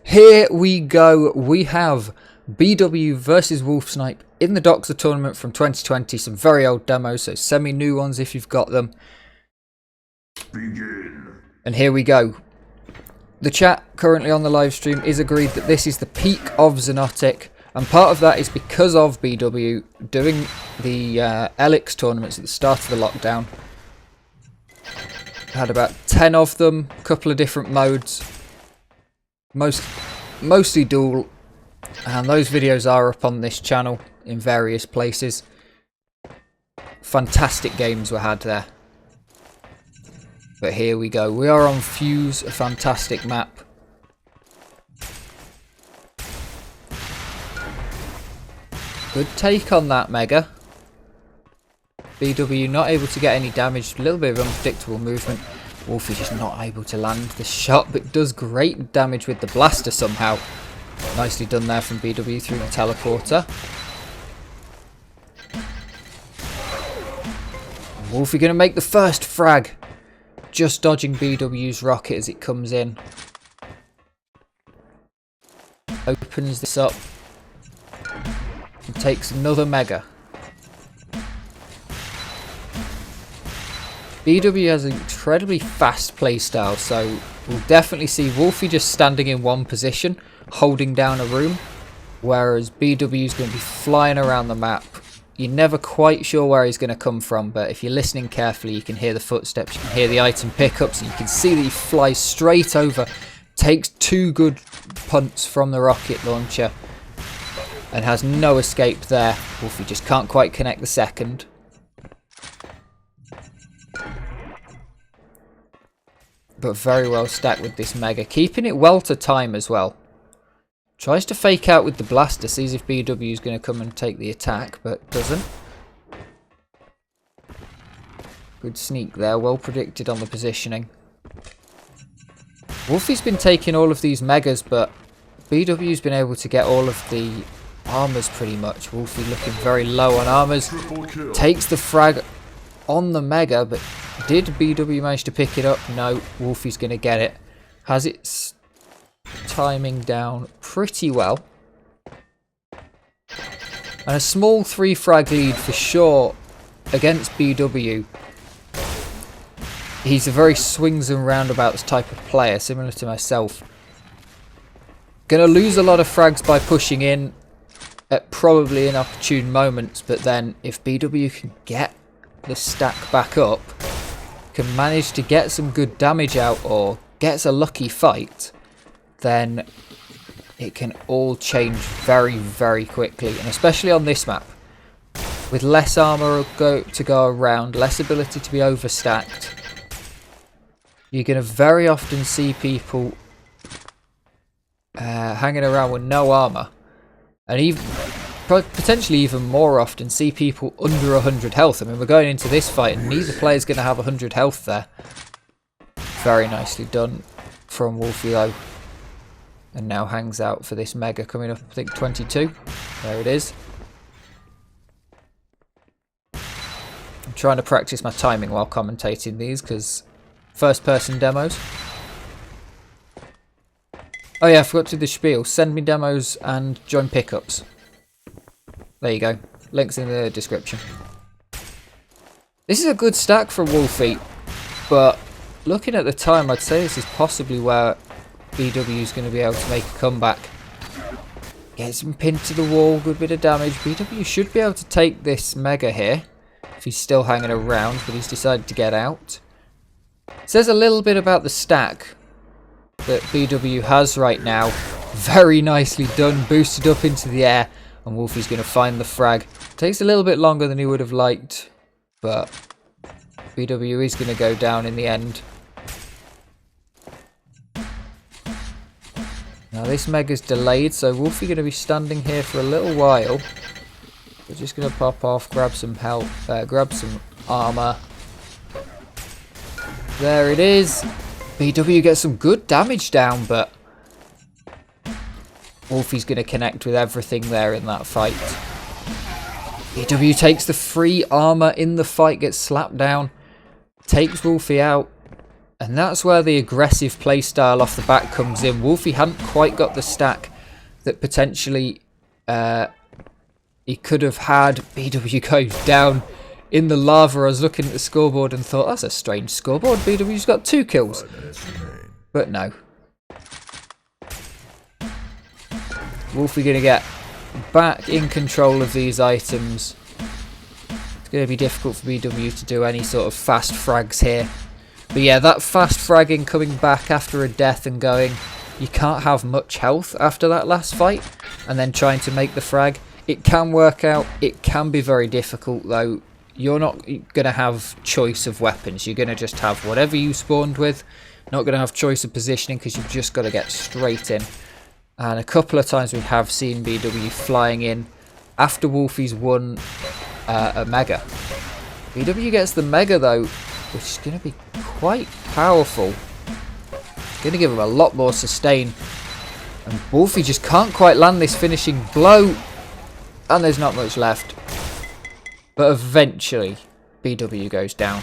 Here we go. We have BW versus Wolf Snipe in the DOXA tournament from 2020. Some very old demos, so semi-new ones if you've got them. Begin. And here we go. The chat currently on the live stream is agreed that this is the peak of Xonotic, and part of that is because of BW doing the Elix tournaments at the start of the lockdown. Had about 10 of them, a couple of different modes, mostly Duel, and those videos are up on this channel in various places. Fantastic games were had there. But here we go. We are on Fuse, a fantastic map. Good take on that Mega. BW not able to get any damage, a little bit of unpredictable movement. Wolfy just not able to land the shot, but does great damage with the blaster somehow. Nicely done there from BW through the teleporter. Wolfy going to make the first frag. Just dodging BW's rocket as it comes in. Opens this up. And takes another Mega. BW has an incredibly fast playstyle, so we'll definitely see Wolfy just standing in one position, holding down a room, whereas BW is going to be flying around the map. You're never quite sure where he's going to come from, but if you're listening carefully, you can hear the footsteps, you can hear the item pickups, and you can see that he flies straight over, takes two good punts from the rocket launcher, and has no escape there. Wolfy just can't quite connect the second. But very well stacked with this Mega, keeping it well to time as well. Tries to fake out with the blaster, sees if BW is going to come and take the attack, but doesn't. Good sneak there, well predicted on the positioning. Wolfy's been taking all of these Megas, but BW's been able to get all of the armors pretty much. Wolfy looking very low on armors. Takes the frag on the Mega, but did BW manage to pick it up? No, Wolfy's going to get it. Has its timing down pretty well. And a small 3 frag lead for sure against BW. He's a very swings and roundabouts type of player, similar to myself. Gonna lose a lot of frags by pushing in at probably inopportune moments, but then if BW can get the stack back up, can manage to get some good damage out or gets a lucky fight, then it can all change very, very quickly. And especially on this map, with less armor to go around, less ability to be overstacked, you're going to very often see people hanging around with no armor, and even potentially even more often see people under 100 health. I mean, we're going into this fight and neither player's going to have 100 health there. Very nicely done from Wolfy though. And now hangs out for this Mega coming up, I think 22. There it is. I'm trying to practice my timing while commentating these, because first person demos. Oh yeah, I forgot to do the spiel. Send me demos and join pickups. There you go. Links in the description. This is a good stack from Wolfy, but looking at the time, I'd say this is possibly where BW is going to be able to make a comeback. Gets him pinned to the wall, good bit of damage. BW should be able to take this Mega here, if he's still hanging around, but he's decided to get out. Says a little bit about the stack that BW has right now. Very nicely done, boosted up into the air, and Wolfy's going to find the frag. Takes a little bit longer than he would have liked, but BW is going to go down in the end. Now this Mega's delayed, so Wolfy going to be standing here for a little while. We're just going to pop off, grab some help, grab some armor. There it is. BW gets some good damage down, but Wolfy's going to connect with everything there in that fight. BW takes the free armor in the fight, gets slapped down, takes Wolfy out. And that's where the aggressive playstyle off the bat comes in. Wolfy hadn't quite got the stack that potentially he could have had. BW goes down in the lava. I was looking at the scoreboard and thought, that's a strange scoreboard. BW's got 2 kills. But no. Wolfy going to get back in control of these items. It's going to be difficult for BW to do any sort of fast frags here. But yeah, that fast fragging coming back after a death and going, you can't have much health after that last fight, and then trying to make the frag. It can work out. It can be very difficult though. You're not going to have choice of weapons. You're going to just have whatever you spawned with. Not going to have choice of positioning because you've just got to get straight in. And a couple of times we have seen BW flying in after Wolfy's won a Mega. BW gets the Mega though, which is going to be quite powerful. It's going to give him a lot more sustain. And Wolfy just can't quite land this finishing blow. And there's not much left. But eventually, BW goes down.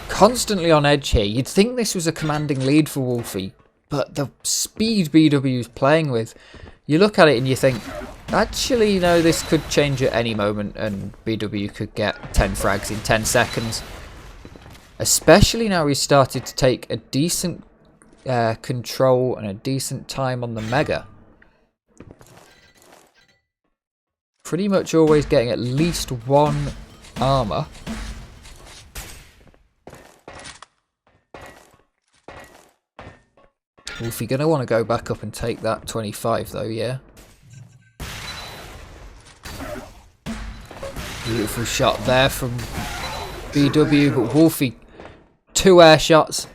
Constantly on edge here. You'd think this was a commanding lead for Wolfy, but the speed BW is playing with, you look at it and you think, actually, no, this could change at any moment and BW could get 10 frags in 10 seconds. Especially now he's started to take a decent control and a decent time on the Mega. Pretty much always getting at least 1 armor. Wolfy gonna want to go back up and take that 25 though, yeah. Beautiful shot there from BW, but Wolfy, 2 air shots,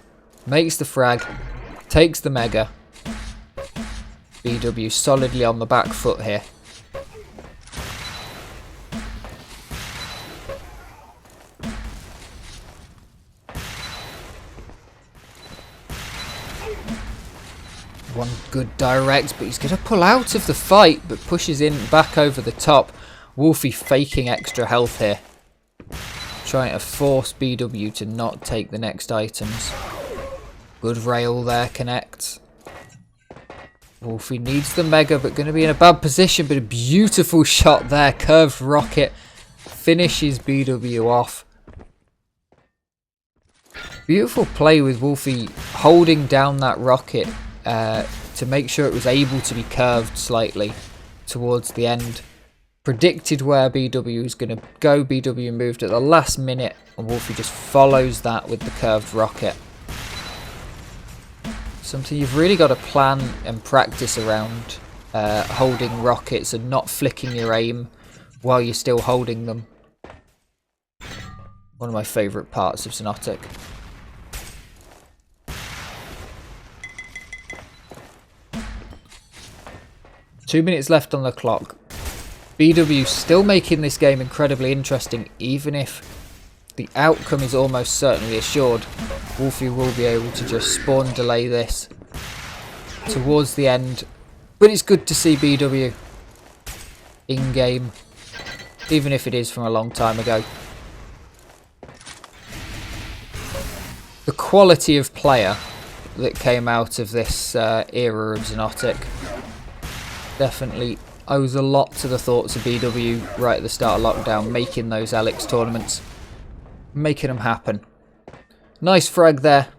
makes the frag, takes the Mega. BW solidly on the back foot here. One good direct, but he's going to pull out of the fight, but pushes in back over the top. Wolfy faking extra health here. Trying to force BW to not take the next items. Good rail there, connects. Wolfy needs the Mega, but going to be in a bad position, but a beautiful shot there. Curved rocket finishes BW off. Beautiful play with Wolfy holding down that rocket to make sure it was able to be curved slightly towards the end. Predicted where BW was going to go. BW moved at the last minute and Wolfy just follows that with the curved rocket. Something you've really got to plan and practice around, holding rockets and not flicking your aim while you're still holding them. One of my favourite parts of Xonotic. Two minutes left on the clock. BW still making this game incredibly interesting, even if the outcome is almost certainly assured. Wolfy will be able to just spawn delay this towards the end. But it's good to see BW in-game, even if it is from a long time ago. The quality of player that came out of this era of Xonotic definitely owes a lot to the thoughts of BW right at the start of lockdown, making those Alex tournaments, making them happen. Nice frag there.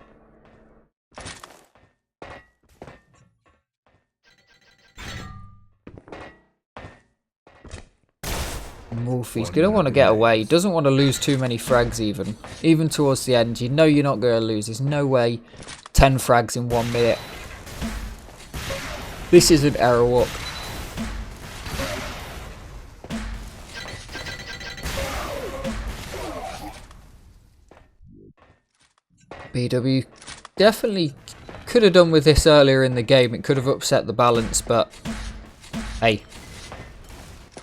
Wolfy's going to want to get away. He doesn't want to lose too many frags even towards the end. You know you're not going to lose. There's no way 10 frags in 1 minute. This is an error walk. BW definitely could have done with this earlier in the game. It could have upset the balance, but hey,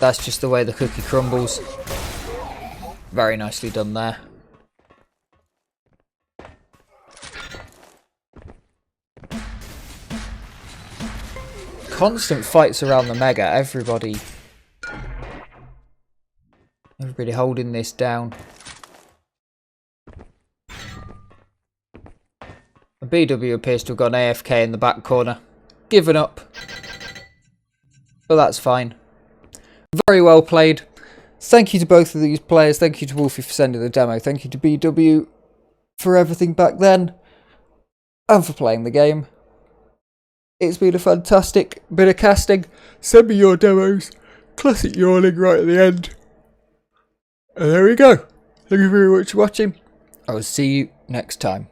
that's just the way the cookie crumbles. Very nicely done there. Constant fights around the Mega. Everybody Everybody holding this down. A BW appears to have gone AFK in the back corner. Given up. But that's fine. Very well played. Thank you to both of these players. Thank you to Wolfy for sending the demo. Thank you to BW for everything back then. And for playing the game. It's been a fantastic bit of casting. Send me your demos. Classic yawning right at the end. And there we go. Thank you very much for watching. I will see you next time.